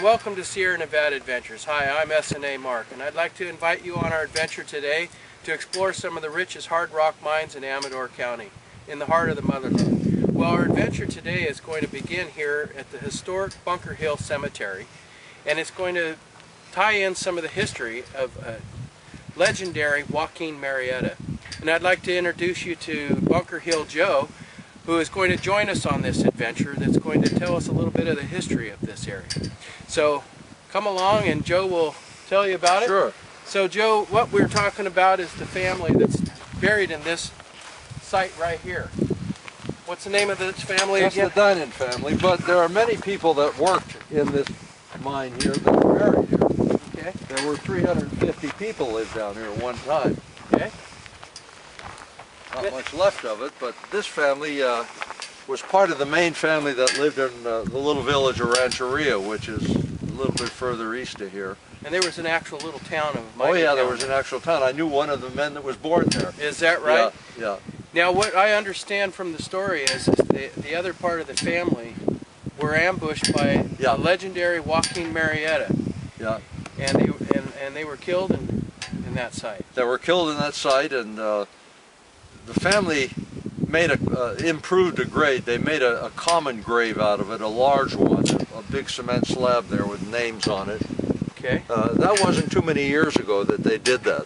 welcome to Sierra Nevada Adventures. Hi, I'm SNA Mark, and I'd like to invite you on our adventure today to explore some of the richest hard rock mines in Amador County, in the heart of the motherland. Well, our adventure today is going to begin here at the historic Bunker Hill Cemetery, and it's going to tie in some of the history of legendary Joaquin Murrieta. And I'd like to introduce you to Bunker Hill Joe, who is going to join us on this adventure that's going to tell us a little bit of the history of this area. So come along and Joe will tell you about it. Sure. So Joe, what we're talking about is the family that's buried in this site right here. What's the name of this family That's again? the Dinan family, but there are many people that worked in this mine here that were buried here. Okay. There were 350 people lived down here at one time. Okay. Not much left of it, but this family was part of the main family that lived in the little village of Rancheria, which is a little bit further east of here. And there was an actual little town of Oh yeah, there was an actual town. I knew one of the men that was born there. Is that right? Yeah. Now what I understand from the story is the other part of the family were ambushed by the legendary Joaquin Murrieta. Yeah. And they were killed in that site. They were killed in that site, and the family made improved a grave. They made a common grave out of it, a large one, a big cement slab there with names on it. Okay. That wasn't too many years ago that they did that.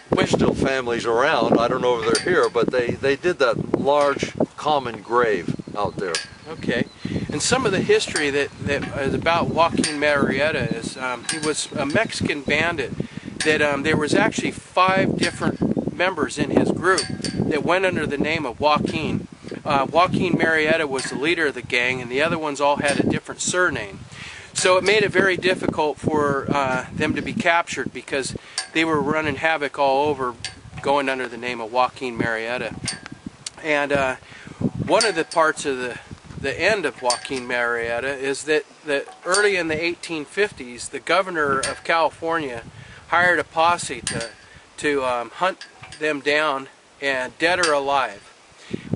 There's still families around. I don't know if they're here, but they did that large common grave out there. Okay. And some of the history that is about Joaquin Murrieta is he was a Mexican bandit that there was actually 5 different members in his group that went under the name of Joaquin. Joaquin Murrieta was the leader of the gang, and the other ones all had a different surname. So it made it very difficult for them to be captured because they were running havoc all over, going under the name of Joaquin Murrieta. And one of the parts of the end of Joaquin Murrieta is that early in the 1850s, the governor of California hired a posse to hunt them down, and dead or alive.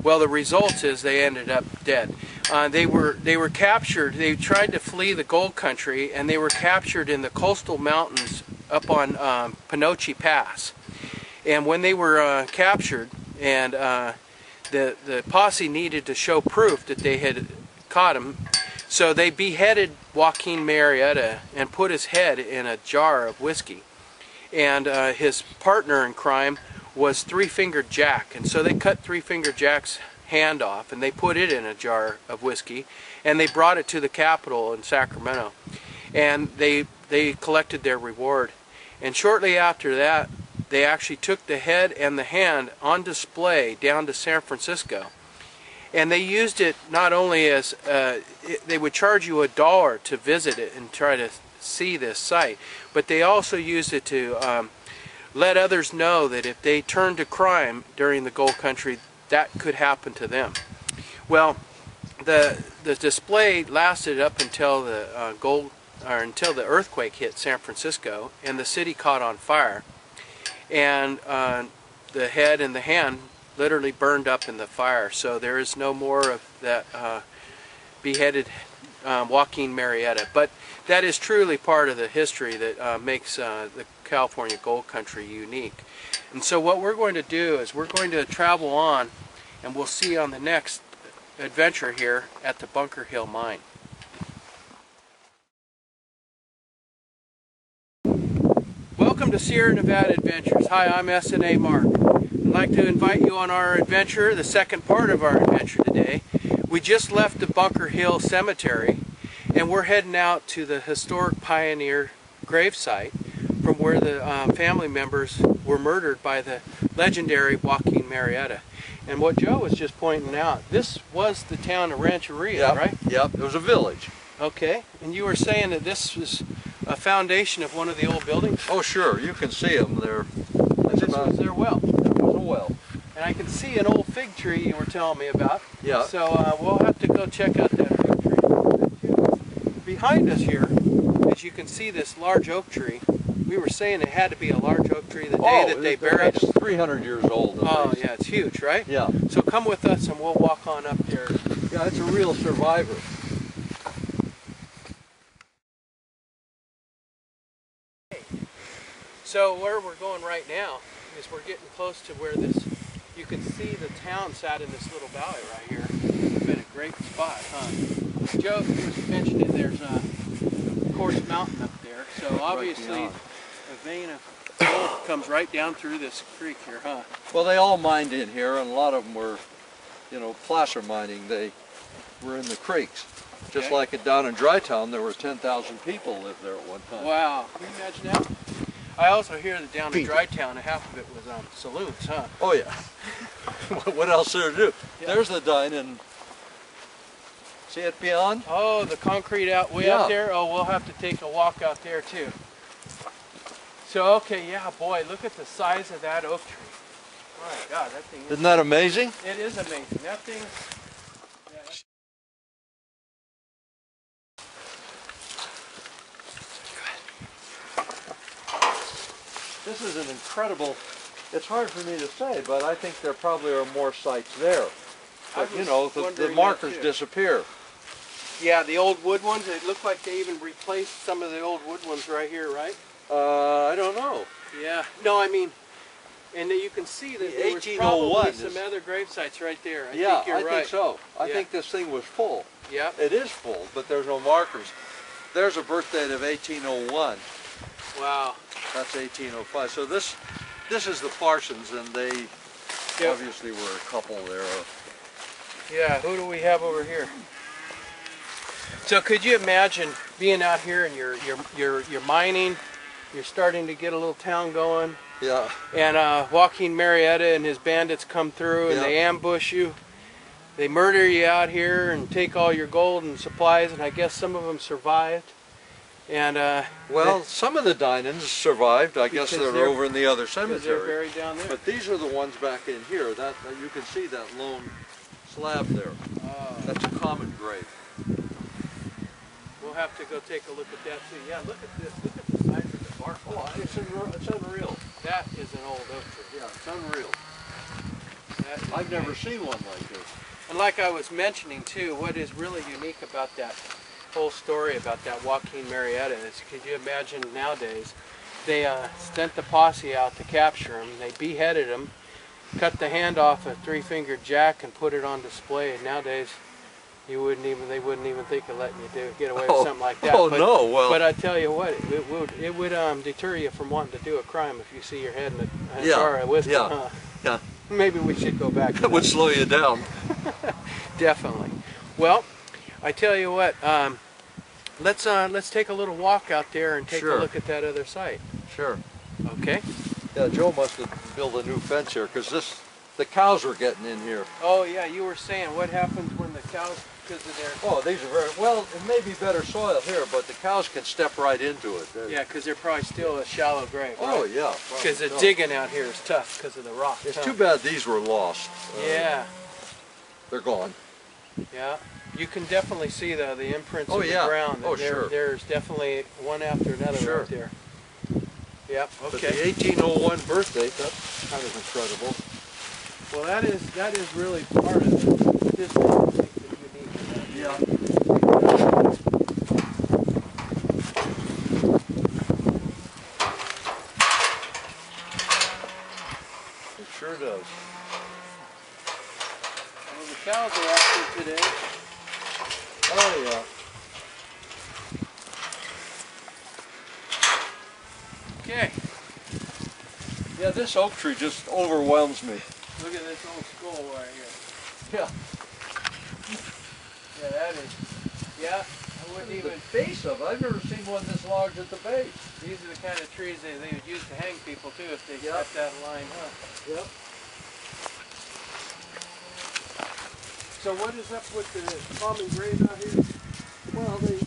Well, the result is they ended up dead. They were captured. They tried to flee the gold country, and they were captured in the coastal mountains up on Panoche Pass. And when they were captured, and the posse needed to show proof that they had caught him, so they beheaded Joaquin Murrieta and put his head in a jar of whiskey. And his partner in crime was Three-Fingered Jack, and so they cut Three-Fingered Jack's hand off and they put it in a jar of whiskey, and they brought it to the Capitol in Sacramento, and they collected their reward. And shortly after that, they actually took the head and the hand on display down to San Francisco, and they used it not only as they would charge you $1 to visit it and try to see this site, but they also used it to let others know that if they turned to crime during the gold country, that could happen to them. Well, the display lasted up until until the earthquake hit San Francisco and the city caught on fire, and the head and the hand literally burned up in the fire. So there is no more of that beheaded Joaquin Murrieta. But that is truly part of the history that makes the California gold country unique. And so what we're going to do is we're going to travel on, and we'll see on the next adventure here at the Bunker Hill mine. Welcome to Sierra Nevada Adventures. Hi, I'm SNA Mark. I'd like to invite you on our adventure, the second part of our adventure today. We just left the Bunker Hill Cemetery, and we're heading out to the historic Pioneer gravesite from where the family members were murdered by the legendary Joaquin Murrieta. And what Joe was just pointing out, this was the town of Rancheria, right? Yep, it was a village. Okay, and you were saying that this was a foundation of one of the old buildings? Oh sure, you can see them there. And this was their well? It was a well. And I can see an old fig tree you were telling me about. Yeah. So we'll have to go check out that fig tree. Behind us here, as you can see this large oak tree, we were saying it had to be a large oak tree the day that they buried it. It's 300 years old. Oh yeah, it's huge, right? Yeah. So come with us and we'll walk on up there. Yeah, it's a real survivor. So where we're going right now is we're getting close to where this, you can see the town sat in this little valley right here. It's been a great spot, huh? Joe was mentioning there's a Quartz Mountain up there, so obviously a vein of gold comes right down through this creek here, huh? Well, they all mined in here, and a lot of them were, you know, placer mining. They were in the creeks. Just Okay. like it down in Dry Town, there were 10,000 people lived there at one time. Wow, can you imagine that? I also hear that down in Dry Town, half of it was saloons, huh? Oh yeah. What else is there to do? Yeah. There's the dine-in. See it beyond? Oh, the concrete out way Yeah. out there? Oh, we'll have to take a walk out there too. So, okay, yeah, boy, look at the size of that oak tree. My God, that thing is... Isn't that amazing? It is amazing. That thing... Yeah, This is an incredible, it's hard for me to say, but I think there probably are more sites there. But you know, the markers disappear. yeah, the old wood ones, it looked like they even replaced some of the old wood ones right here, right? I don't know. Yeah. No, I mean, and you can see that there was 1801 probably some other grave sites right there. I Yeah, think you're I right. think so. I Yeah. think this thing was full. Yep. It is full, but there's no markers. There's a birth date of 1801. Wow. That's 1805. So this is the Parsons, and they Yep. obviously were a couple there. Yeah, who do we have over here? So could you imagine being out here and you're mining, you're starting to get a little town going, Yeah. and Joaquin Marietta and his bandits come through and Yeah. they ambush you. They murder you out here and take all your gold and supplies, and I guess some of them survived. And Well, some of the dine-ins survived. I guess Because they're over in the other they're cemetery. buried down there. But these are the ones back in here. That you can see that lone slab there. That's a common grave. We'll have to go take a look at that too. Yeah, look at this. Look at the size of the bark. Oh, it's unreal. That is an old oak tree. Yeah, it's unreal. That is I've never amazing. seen one like this. And like I was mentioning too, what is really unique about that whole story about that Joaquin Marietta is, could you imagine nowadays, they sent the posse out to capture him, they beheaded him, cut the hand off a three-fingered jack and put it on display. And nowadays, they wouldn't even think of letting you get away with something like that. Oh no! Well, but I tell you what, it would deter you from wanting to do a crime if you see your head in a jar of whiskey. Yeah. Huh? Yeah. Maybe we should go back to that would slow you down. Definitely. Well, I tell you what, let's take a little walk out there and take Sure. a look at that other site. Sure. Okay. Yeah, Joe must have built a new fence here because the cows were getting in here. Oh yeah, you were saying what happens when the cows, because of their... Oh, these are very well. It may be better soil here, but the cows can step right into it. Yeah, because they're probably still a shallow grave. Oh right? yeah. Because the No. digging out here is tough because of the rock. It's huh? too bad these were lost. Yeah, They're gone. yeah. You can definitely see the imprints Oh, in yeah. the ground. Oh, sure. There's definitely one after another Sure. right there. Yep. But Okay. the 1801 birth date, that's kind of incredible. Well, that is really part of it. This makes it unique. Yeah. It sure does. Well, the cows are active today. Oh yeah. Okay. Yeah, this oak tree just overwhelms me. Look at this old skull right here. Yeah. Yeah, that is. Yeah, I wouldn't The even. base of it, I've never seen one this large at the base. These are the kind of trees they would use to hang people too if they Yep. kept that line, huh? Yep. So what is up with the common grave out here? Well, they